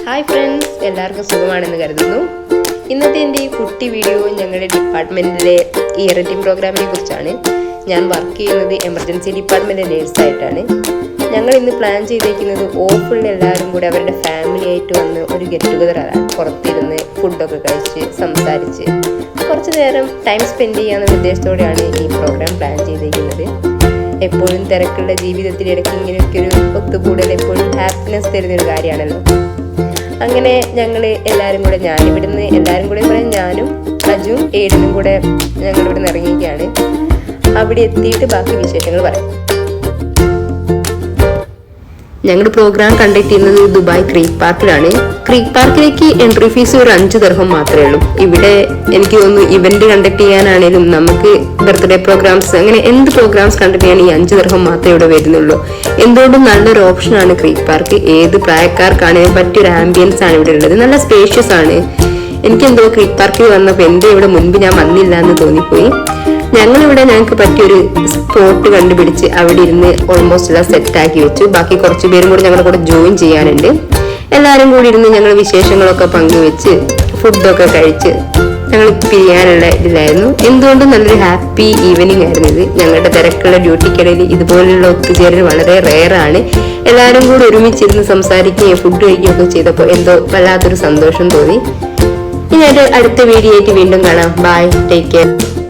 Hi friends, എല്ലാവർക്കും സുഖമാണെന്ന് കരുതുന്നു. ഇന്നത്തെ എൻ്റെ ഈ കുട്ടി വീഡിയോ ഞങ്ങളുടെ ഡിപ്പാർട്ട്മെൻറ്റിലെ ഇയർ എൻഡിങ് പ്രോഗ്രാമിനെ കുറിച്ചാണ്. ഞാൻ വർക്ക് ചെയ്യുന്നത് എമർജൻസി ഡിപ്പാർട്ട്മെൻറ്റ് നേഴ്സായിട്ടാണ്. ഞങ്ങൾ ഇന്ന് പ്ലാൻ ചെയ്തേക്കുന്നത് ഓഫുള്ള എല്ലാവരും കൂടി അവരുടെ ഫാമിലി ആയിട്ട് വന്ന് ഒരു ഗെറ്റ് ടുഗദറാണ്. പുറത്തിരുന്ന് ഫുഡൊക്കെ കഴിച്ച് സംസാരിച്ച് കുറച്ച് നേരം ടൈം സ്പെൻഡ് ചെയ്യാമെന്ന ഉദ്ദേശത്തോടെയാണ് ഈ പ്രോഗ്രാം പ്ലാൻ ചെയ്തേക്കുന്നത്. എപ്പോഴും തിരക്കുള്ള ജീവിതത്തിലിടയ്ക്ക് ഇങ്ങനെയൊക്കെ ഒരു ഒത്തുകൂടൽ എപ്പോഴും ഹാപ്പിനെസ് തരുന്നൊരു കാര്യമാണല്ലോ. അങ്ങനെ ഞങ്ങൾ എല്ലാവരും കൂടെ ഞാനിവിടുന്ന് എല്ലാവരും കൂടെ പറയാൻ ഞാനും അജും ഏടിനും കൂടെ ഞങ്ങളിവിടുന്ന് ഇറങ്ങിയിരിക്കുകയാണ്. അവിടെ എത്തിയിട്ട് ബാക്കി വിശേഷങ്ങൾ പറയാം. ഞങ്ങളുടെ പ്രോഗ്രാം കണ്ടക്ട് ചെയ്യുന്നത് ദുബായ് ക്രീക്ക് പാർക്കിലാണ്. ക്രീക്ക് പാർക്കിലേക്ക് എൻട്രി ഫീസ് ഒരു 5 ദിർഹം മാത്രമേ ഉള്ളൂ. ഇവിടെ എനിക്ക് തോന്നുന്നു ഇവന്റ് കണ്ടക്ട് ചെയ്യാനാണേലും നമുക്ക് ബർത്ത്ഡേ പ്രോഗ്രാംസ് അങ്ങനെ എന്ത് പ്രോഗ്രാംസ് കണ്ടക്ട് ചെയ്യാൻ ഈ 5 ദിർഹം മാത്രമേ ഇവിടെ വരുന്നുള്ളൂ. എന്തുകൊണ്ടും നല്ലൊരു ഓപ്ഷനാണ് ക്രീക്ക് പാർക്ക്. ഏത് പ്രായക്കാർക്കാണെങ്കിലും പറ്റിയൊരു ആംബിയൻസ് ആണ് ഇവിടെ ഉള്ളത്. നല്ല സ്പേഷ്യസ് ആണ്. എനിക്കെന്തോ ക്രീക്ക് പാർക്കിൽ വന്നപ്പോൾ എന്തോ ഇവിടെ മുൻപ് ഞാൻ വന്നില്ല എന്ന് തോന്നിപ്പോയി. ഞങ്ങൾക്ക് പറ്റിയൊരു സ്പോട്ട് കണ്ടുപിടിച്ച് അവിടെ ഇരുന്ന് ഓൾമോസ്റ്റ് എല്ലാം സെറ്റാക്കി വെച്ചു. ബാക്കി കുറച്ച് പേരും കൂടി ഞങ്ങളുടെ കൂടെ ജോയിൻ ചെയ്യാനുണ്ട്. എല്ലാവരും കൂടി ഇരുന്ന് ഞങ്ങൾ വിശേഷങ്ങളൊക്കെ പങ്കുവെച്ച് ഫുഡൊക്കെ കഴിച്ച് ഞങ്ങൾ പിരിയാനുള്ള ഇതിലായിരുന്നു. എന്തുകൊണ്ടും നല്ലൊരു ഹാപ്പി ഈവനിങ് ആയിരുന്നു ഇത്. ഞങ്ങളുടെ തിരക്കുള്ള ഡ്യൂട്ടിക്കിടയിൽ ഇതുപോലുള്ള ഒത്തുചേരൽ വളരെ റെയറാണ്. എല്ലാവരും കൂടി ഒരുമിച്ചിരുന്ന് സംസാരിക്കുകയും ഫുഡ് കഴിക്കുകയൊക്കെ ചെയ്തപ്പോൾ എന്തോ വല്ലാത്തൊരു സന്തോഷം തോന്നി. ഇനി അടുത്ത വീഡിയോ ആയിട്ട് വീണ്ടും കാണാം. Bye, take care.